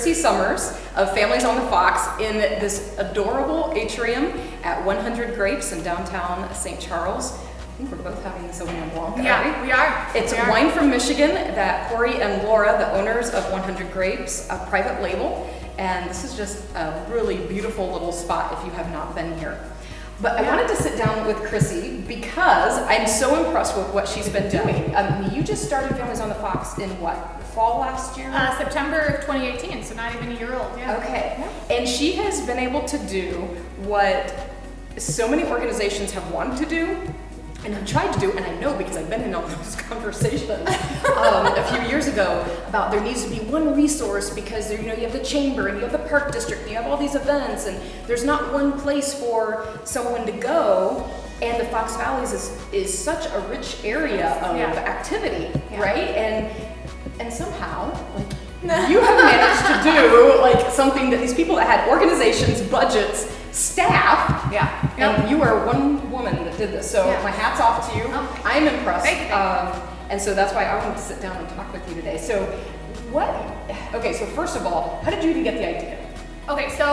Chrissy Somers of Families on the Fox in this adorable atrium at 100 Grapes in downtown St. Charles. I think we're both having Sauvignon Blanc. Yeah, we are. It's wine from Michigan that Corey and Laura, the owners of 100 Grapes, a private label. And this is just a really beautiful little spot if you have not been here. But I wanted to sit down with Chrissy because I'm so impressed with what she's been doing. You just started Families on the Fox in what, fall last year? September of 2018, so not even a year old. Yeah. Okay. Yeah. And she has been able to do what so many organizations have wanted to do and have tried to do, and I know because I've been in all those conversations a few years ago about there needs to be one resource because you have the chamber and you have the park district and you have all these events and there's not one place for someone to go, and the Fox Valleys is such a rich area of activity, right? And somehow, you have managed to do something that these people that had organizations, budgets, staff, and you are one woman that did this, so my hat's off to you. I'm impressed. Thank you. And so that's why I wanted to sit down and talk with you today. So so first of all, how did you even get the idea? Okay, so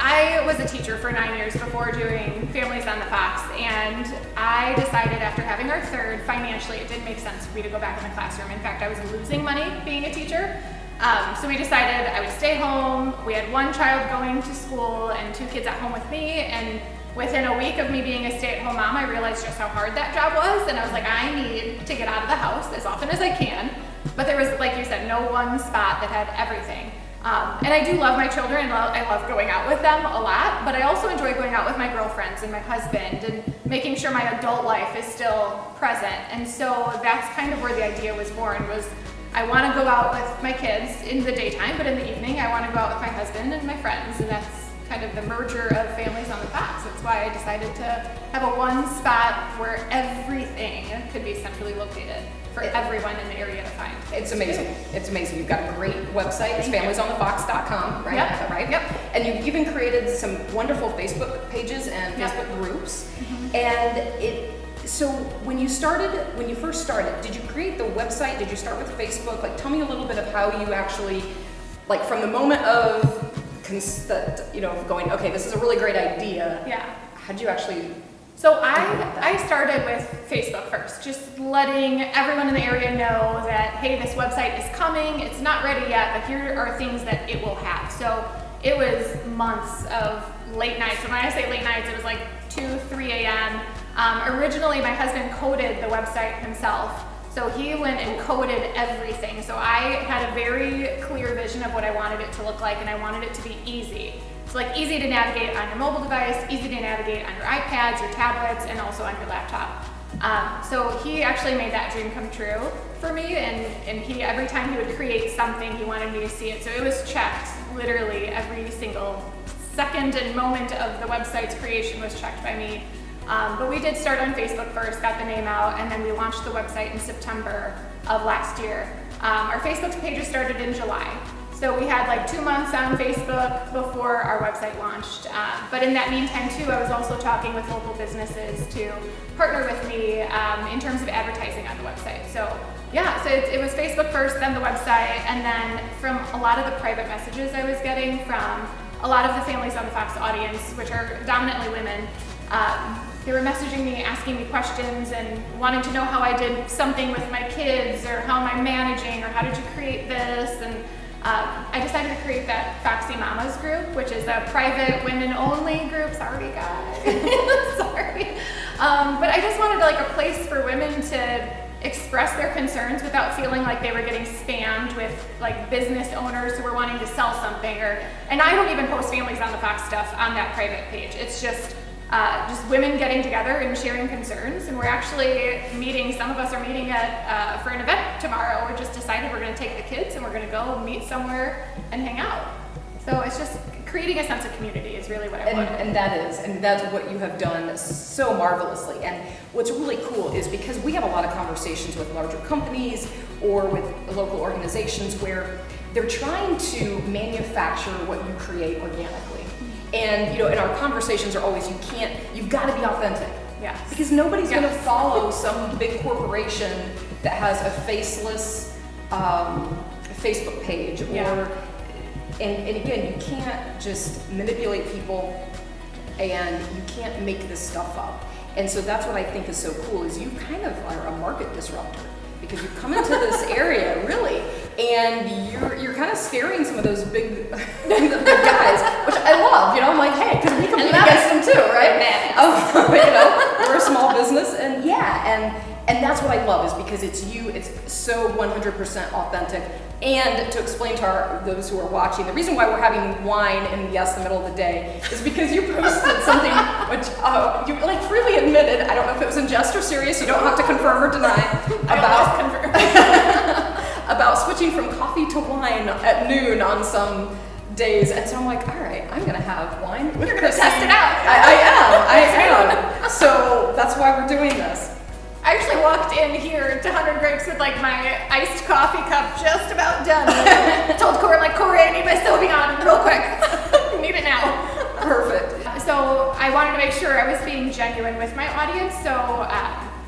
I was a teacher for 9 years before doing Families on the Fox, and I decided after having our third, financially it didn't make sense for me to go back in the classroom. In fact, I was losing money being a teacher. So we decided I would stay home. We had one child going to school and 2 kids at home with me, and within a week of me being a stay-at-home mom, I realized just how hard that job was, and I was like, I need to get out of the house as often as I can. But there was, like you said, no one spot that had everything. And I do love my children, and I love going out with them a lot, but I also enjoy going out with my girlfriends and my husband and making sure my adult life is still present. And so that's kind of where the idea was born, was I want to go out with my kids in the daytime, but in the evening I want to go out with my husband and my friends, and that's kind of the merger of Families on the Fox. That's why I decided to have a one spot where everything could be centrally located for everyone in the area to find. It's amazing. It's amazing. You've got a great website. It's familiesonthefox.com, right? Yep. Right? Yep. And you've even created some wonderful Facebook pages and Facebook groups. And so when you first started, did you create the website? Did you start with Facebook? Tell me a little bit of how you actually, from the moment of going, okay, this is a really great idea. Yeah. How did you actually? So I started with Facebook first, just letting everyone in the area know that, hey, this website is coming. It's not ready yet, but here are things that it will have. So it was months of late nights. And when I say late nights, it was 2, 3 a.m. Originally, my husband coded the website himself. So he went and coded everything. So I had a very clear vision of what I wanted it to look like, and I wanted it to be easy. So easy to navigate on your mobile device, easy to navigate on your iPads, your tablets, and also on your laptop. So he actually made that dream come true for me, and he, every time he would create something, he wanted me to see it. So it was checked, literally every single second and moment of the website's creation was checked by me. But we did start on Facebook first, got the name out, and then we launched the website in September of last year. Our Facebook pages started in July. So we had 2 months on Facebook before our website launched. But in that meantime too, I was also talking with local businesses to partner with me in terms of advertising on the website. So it was Facebook first, then the website, and then from a lot of the private messages I was getting from a lot of the Families on the Fox audience, which are dominantly women, they were messaging me, asking me questions and wanting to know how I did something with my kids, or how am I managing, or how did you create this? And I decided to create that Foxy Mamas group, which is a private women-only group. Sorry, guys. Sorry. But I just wanted a place for women to express their concerns without feeling like they were getting spammed with business owners who were wanting to sell something. And I don't even post Families on the Fox stuff on that private page. It's just women getting together and sharing concerns, and we're actually meeting, some of us are meeting for an event tomorrow. We just decided we're going to take the kids and we're going to go meet somewhere and hang out. So it's just creating a sense of community is really what I want. And that's what you have done so marvelously. And what's really cool is because we have a lot of conversations with larger companies or with local organizations where they're trying to manufacture what you create organically. And and our conversations are always, you've got to be authentic. Yes. Because nobody's going to follow some big corporation that has a faceless Facebook page, or And again, you can't just manipulate people, and you can't make this stuff up. And so that's what I think is so cool, is you kind of are a market disruptor, because you come into this area, really, and you're kind of scaring some of those big, the big guys, which I love. You know, I'm like, hey, because we compete against them too, right? You know, we're a small business, and and that's what I love, is because it's so 100% authentic. And to explain to those who are watching, the reason why we're having wine in the middle of the day is because you posted something which you like freely admitted. I don't know if it was in jest or serious. You don't have to confirm or deny about switching from coffee to wine at noon on some days. And so I'm like, all right, I'm gonna have wine. You're gonna test it out. I am. So that's why we're doing this. I actually walked in here to 100 Grapes with like my iced coffee cup just about done. Told Corey, I need my Sauvignon real quick. Need it now. Perfect. So I wanted to make sure I was being genuine with my audience. So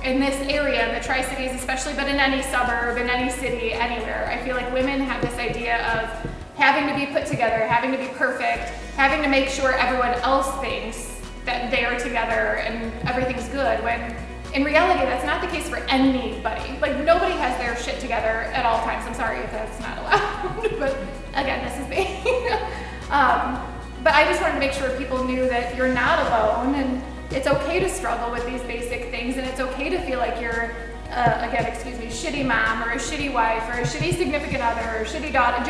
in this area, in the Tri-Cities especially, but in any suburb, in any city, anywhere, I feel like women have this idea of having to be put together, having to be perfect, having to make sure everyone else thinks that they are together and everything's good, when in reality, that's not the case for anybody. Like, nobody has their shit together at all times. I'm sorry if that's not allowed, but again, this is me. But I just wanted to make sure people knew that you're not alone, and it's okay to struggle with these basic things, and it's okay to feel like you're, shitty mom, or a shitty wife, or a shitty significant other, or a shitty daughter.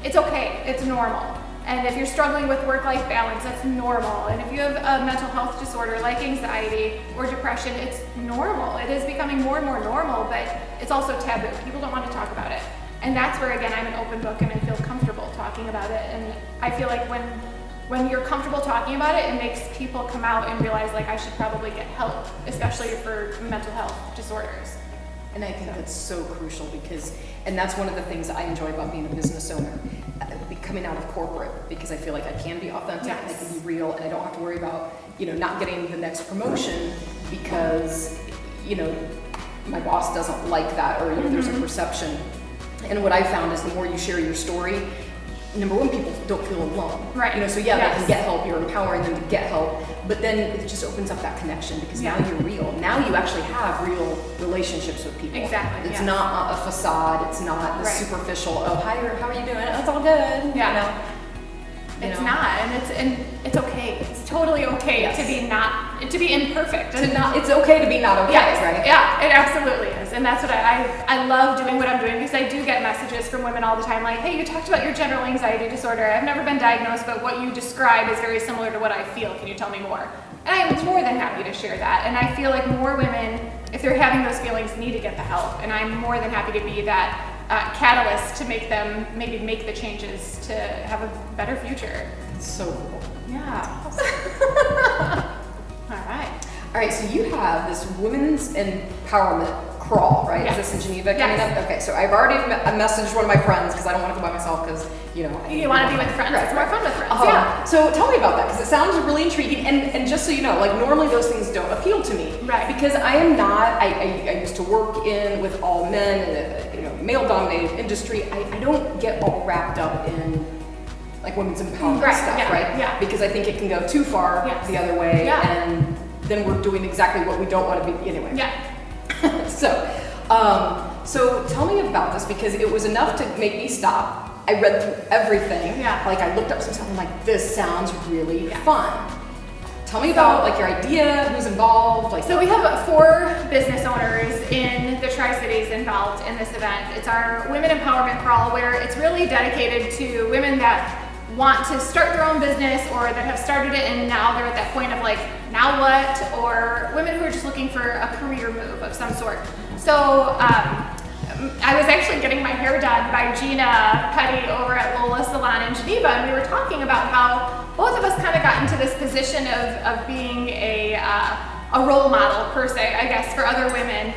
It's okay. It's normal. And if you're struggling with work-life balance, that's normal. And if you have a mental health disorder like anxiety or depression, it's normal. It is becoming more and more normal, but it's also taboo. People don't want to talk about it. And that's where, again, I'm an open book and I feel comfortable talking about it. And I feel like when you're comfortable talking about it, it makes people come out and realize, like, I should probably get help, especially for mental health disorders. And I think that's so crucial, and that's one of the things I enjoy about being a business owner, coming out of corporate, because I feel like I can be authentic, and I can be real, and I don't have to worry about, not getting the next promotion because, my boss doesn't like that, or there's a perception. And what I found is the more you share your story, number one, people don't feel alone. Right. They can get help, you're empowering them to get help, but then it just opens up that connection, because now you're real. Now you actually have real relationships with people. Exactly. It's not a facade, it's not the superficial, oh, hi, how are you doing? Oh, it's all good. Yeah. It's not, and it's okay. It's totally okay to be imperfect. It's okay to be not okay, right? Yeah, it absolutely is. And that's what I love doing what I'm doing, because I do get messages from women all the time like, hey, you talked about your general anxiety disorder. I've never been diagnosed, but what you describe is very similar to what I feel. Can you tell me more? And I'm more than happy to share that. And I feel like more women, if they're having those feelings, need to get the help. And I'm more than happy to be that catalyst to make them maybe make the changes to have a better future. It's so cool. Yeah. All right, so you have this women's empowerment crawl, right? Yes. Is this in Geneva coming up? Okay, so I've already messaged one of my friends, because I don't want to go by myself, because, you want to be with friends. Right, it's more fun with friends. Yeah. So tell me about that, because it sounds really intriguing, and just so you know, like, normally those things don't appeal to me. Right. Because I am not, I used to work with all men in a male-dominated industry. I don't get all wrapped up in like women's empowerment stuff, right? Yeah. Because I think it can go too far the other way, and then we're doing exactly what we don't want to be anyway. Yeah. So tell me about this, because it was enough to make me stop. I read through everything. Yeah. Like, I looked up some stuff, and I'm like, this sounds really fun. Tell me about like your idea, who's involved. So we have 4 business owners in the Tri-Cities involved in this event. It's our Women Empowerment Crawl, where it's really dedicated to women that want to start their own business, or that have started it and now they're at that point of like, now what? Or women who are just looking for a career move of some sort. So I was actually getting my hair done by Gina Petty over at Lola Salon in Geneva, and we were talking about how both of us kind of got into this position of being a role model, per se, I guess, for other women.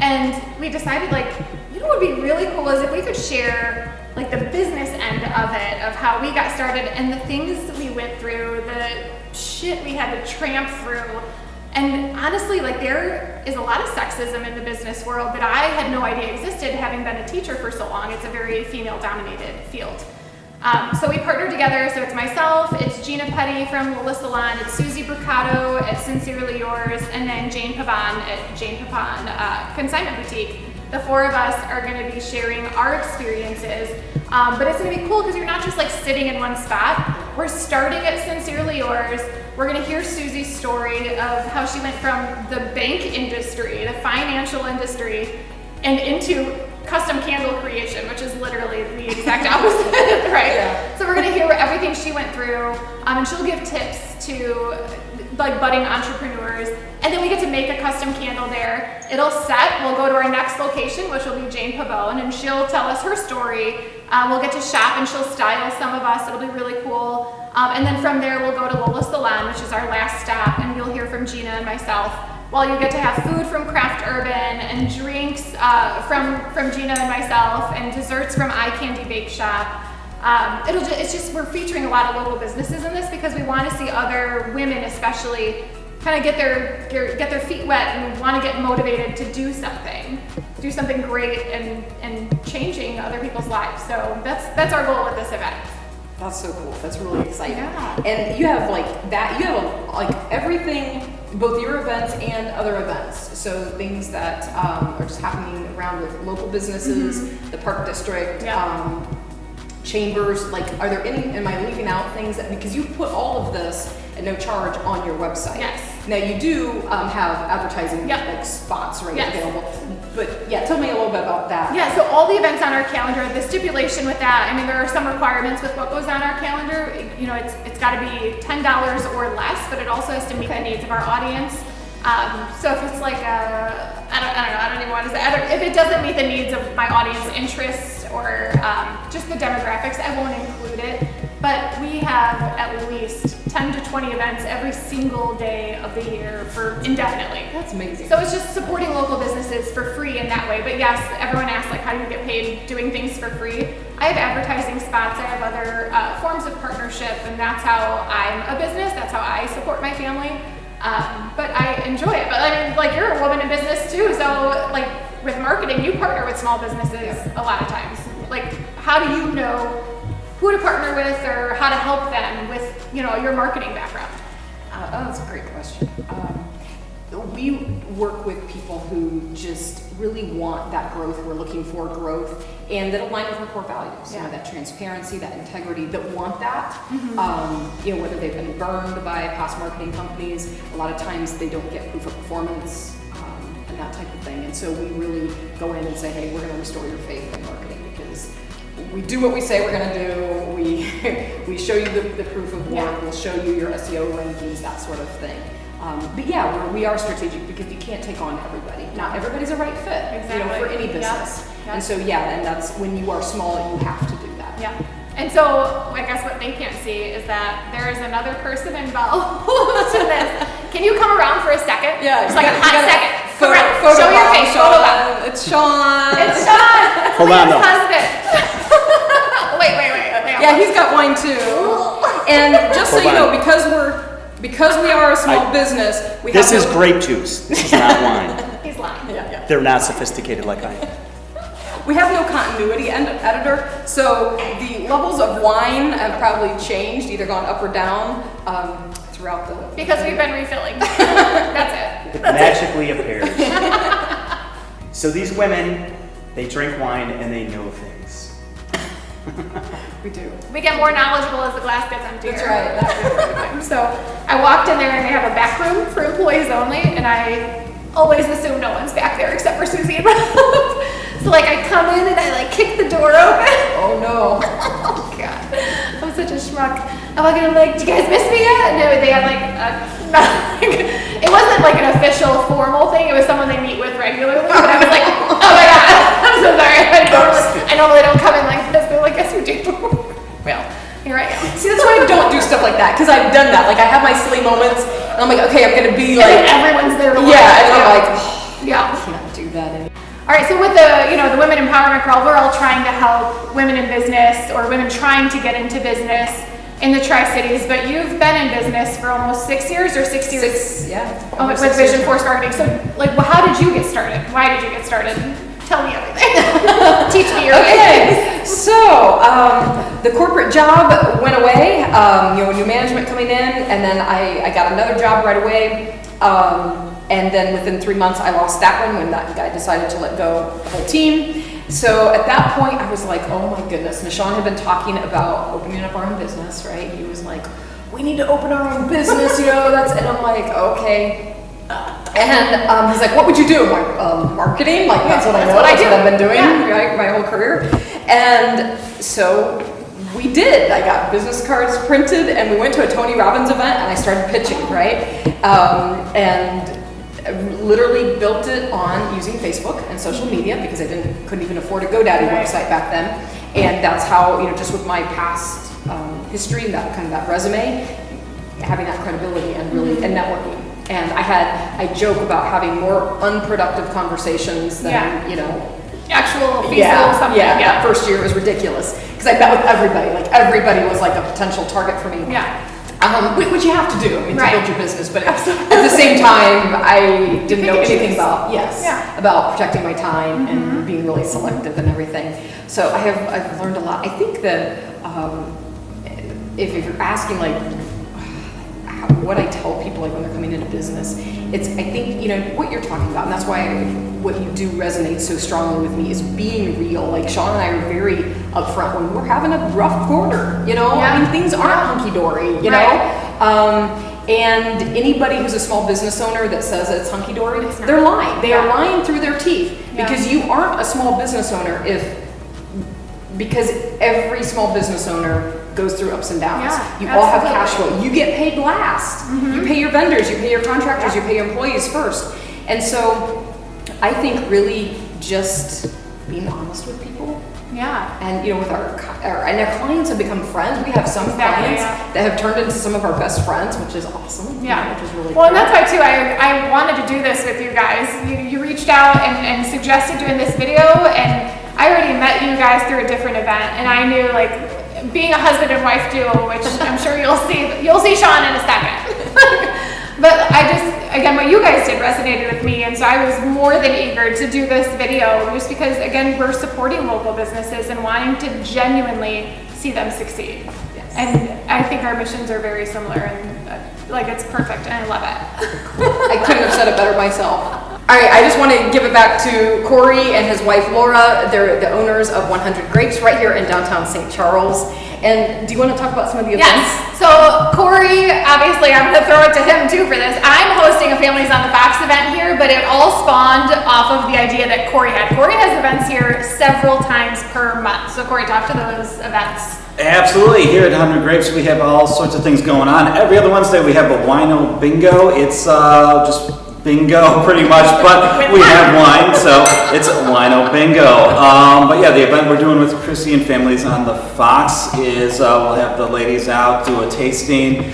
And we decided, like, what would be really cool is if we could share like the business end of it, of how we got started and the things that we went through, the shit we had to tramp through. And honestly, like, there is a lot of sexism in the business world that I had no idea existed, having been a teacher for so long. It's a very female-dominated field. So we partnered together. So it's myself, it's Gina Petty from Lola Salon, it's Susie Brucato at Sincerely Yours, and then Jane Pavon at Jane Pavon Consignment Boutique. The four of us are going to be sharing our experiences, but it's going to be cool because you're not just like sitting in one spot. We're starting at Sincerely Yours. We're going to hear Susie's story of how she went from the bank industry, the financial industry, and into custom candle creation, which is literally the exact opposite, right? Yeah. So we're going to hear everything she went through, and she'll give tips to like budding entrepreneurs, and then we get to make a custom candle there. It'll set, we'll go to our next location, which will be Jane Pavone, and she'll tell us her story. We'll get to shop and she'll style some of us, it'll be really cool. And then from there we'll go to Lola Salon, which is our last stop, and you'll hear from Gina and myself. While you get to have food from Craft Urban and drinks from Gina and myself, and desserts from Eye Candy Bake Shop. It's just we're featuring a lot of local businesses in this because we want to see other women, especially, kind of get their feet wet and want to get motivated to do something great and changing other people's lives. So that's our goal with this event. That's so cool. That's really exciting. Yeah. And you have like that. You have like everything, both your events and other events. So things that are just happening around with local businesses, the Park District. Yeah. Chambers, like, are there any, am I leaving out things that, because you put all of this at no charge on your website. Yes. Now you do have advertising like spots available, but yeah, tell me a little bit about that. Yeah, so all the events on our calendar, the stipulation with that, I mean, there are some requirements with what goes on our calendar. You know, it's got to be $10 or less, but it also has to meet the needs of our audience. So if it's like I don't even want to say, if it doesn't meet the needs of my audience interests or just the demographics, I won't include it. But we have at least 10 to 20 events every single day of the year for indefinitely. That's amazing. So it's just supporting local businesses for free in that way. But yes, everyone asks like, how do you get paid doing things for free? I have advertising spots, I have other forms of partnership, and that's how I'm a business, that's how I support my family. But I enjoy it. But I mean, like, you're a woman in business too, so like with marketing, you partner with small businesses a lot of times. Like, how do you know who to partner with or how to help them with, you know, your marketing background? That's a great question. We work with people who just really want that growth. We're looking for growth and that align with our core values. You know, that transparency, that integrity, that want that. You know, whether they've been burned by past marketing companies, a lot of times they don't get proof of performance and that type of thing. And so we really go in and say, hey, we're going to restore your faith in marketing because we do what we say we're going to do. We show you the proof of work. We'll show you your SEO rankings, that sort of thing. But yeah, we are strategic because you can't take on everybody. Not everybody's a right fit, you know, for any business. And so and that's when you are small, you have to do that. Yeah. And so I guess what they can't see is that there is another person involved in this. Can you come around for a second? Yeah, just like a hot second. Show your face. Photo. It's Sean. It's Sean. Hold on, Leah's husband. wait. Yeah, he's got wine too. And just so you know, because we are a small business, we have This is grape juice. This is not wine. He's lying. Yeah. They're not sophisticated like I am. We have no continuity editor, so the levels of wine have probably changed, either gone up or down throughout the... Because we've been refilling. That's it. It magically appears. So these women, they drink wine and they know things. We do. We get more knowledgeable as the glass gets emptier. That's right. So I walked in there and they have a back room for employees only, and I always assume no one's back there except for Susie and Rob. So like I come in and I like kick the door open. Oh no. Oh god. I'm such a schmuck. I'm like, do you guys miss me yet? No, they had like it wasn't like an official formal thing. It was someone they meet with regularly. But I was like, oh my god, I'm so sorry. I normally don't come in like this. They're like, yes you do. Well, here I am. See, that's why I don't do stuff like that, because I've done that. Like I have my silly moments, and I'm like, okay, I'm gonna be like, everyone's there to and I'm like, yeah, I can't do that anymore. All right, so with the Women Empowerment Crawl, we're all trying to help women in business or women trying to get into business in the Tri-Cities, but you've been in business for almost 6 years or 6 years? Yeah. With Vision Force Marketing. So, like, how did you get started? Why did you get started? Tell me everything. Teach me your Okay, so the corporate job went away, new management coming in, and then I got another job right away. And then within 3 months, I lost that one when that guy decided to let go of the whole team. So at that point, I was like, oh my goodness. Nishan had been talking about opening up our own business, right? He was like, we need to open our own business, and I'm like, okay. And he's like, what would you do? I'm like, marketing? Like, that's what I know. That's what I've been doing right, my whole career. And so we did. I got business cards printed, and we went to a Tony Robbins event, and I started pitching, right? And literally built it on using Facebook and social media because I couldn't even afford a GoDaddy website back then. And that's how, just with my past history and that resume, having that credibility and really and networking. And I joke about having more unproductive conversations than actual feasible something. Yeah. First year was ridiculous because I met with everybody. Like everybody was like a potential target for me. Yeah. Which you have to do, to build your business, but at the same time, I didn't know anything about protecting my time and being really selective and everything. So I've learned a lot. I think that if you're asking like what I tell people like when they're coming into business, I think what you're talking about, and that's why what you do resonates so strongly with me is being real. Like Sean and I are very upfront when we're having a rough quarter. I mean things aren't hunky dory. And anybody who's a small business owner that says it's hunky dory, they're lying. They are lying through their teeth because you aren't a small business owner because every small business owner goes through ups and downs. You all have cash flow. You get paid last. You pay your vendors, you pay your contractors, you pay your employees first. And so I think really just being honest with people. And with our clients have become friends. We have some clients that have turned into some of our best friends, which is awesome. Which is really cool. And that's why too I wanted to do this with you guys. You reached out and suggested doing this video, and I already met you guys through a different event, and I knew like being a husband and wife duo, which I'm sure you'll see Sean in a second. But again, what you guys did resonated with me, and so I was more than eager to do this video just because, again, we're supporting local businesses and wanting to genuinely see them succeed. Yes. And I think our missions are very similar, and it's perfect, and I love it. I couldn't have said it better myself. All right, I just want to give it back to Corey and his wife Laura. They're the owners of 100 Grapes right here in downtown St. Charles. And do you want to talk about some of the events? Yes. So Corey, obviously, I'm going to throw it to him too for this. I'm hosting a Families on the Facts event here, but it all spawned off of the idea that Corey had. Corey has events here several times per month. So Corey, talk to those events. Absolutely. Here at 100 Grapes, we have all sorts of things going on. Every other Wednesday, we have a wino bingo. It's just bingo pretty much, but we have wine, so it's wino bingo. But yeah, the event we're doing with Chrissy and Families on the Fox is we'll have the ladies out, do a tasting.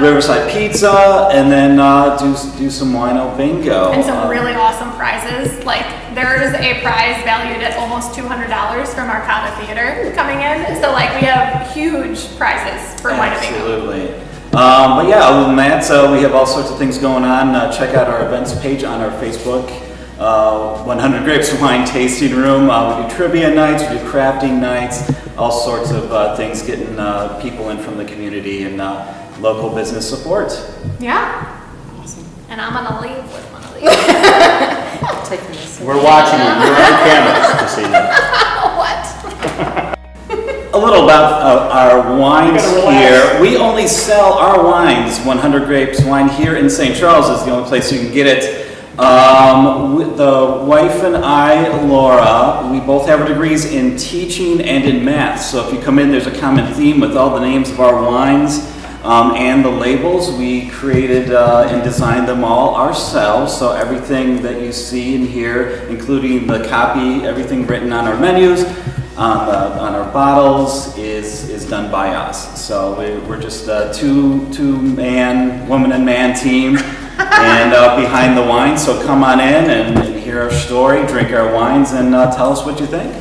Riverside Pizza, and then do some wino bingo. And some really awesome prizes. Like there is a prize valued at almost $200 from Arcata Theater coming in. So we have huge prizes for wino bingo. Absolutely. But yeah, other than that, we have all sorts of things going on. Check out our events page on our Facebook. 100 Grapes Wine Tasting Room. We do trivia nights, we do crafting nights, all sorts of things, getting people in from the community and local business support. Yeah. Awesome. And I'm going to leave with one of these. We're watching you. You're on camera to see that. What? A little about our wines here. We only sell our wines, 100 Grapes wine here in St. Charles is the only place you can get it. The wife and I, Laura, we both have our degrees in teaching and in math. So if you come in, there's a common theme with all the names of our wines and the labels. We created and designed them all ourselves. So everything that you see and hear, including the copy, everything written on our menus, on our bottles is done by us. So we're just a two-man, woman and man team and behind the wine. So come on in and hear our story, drink our wines, and tell us what you think.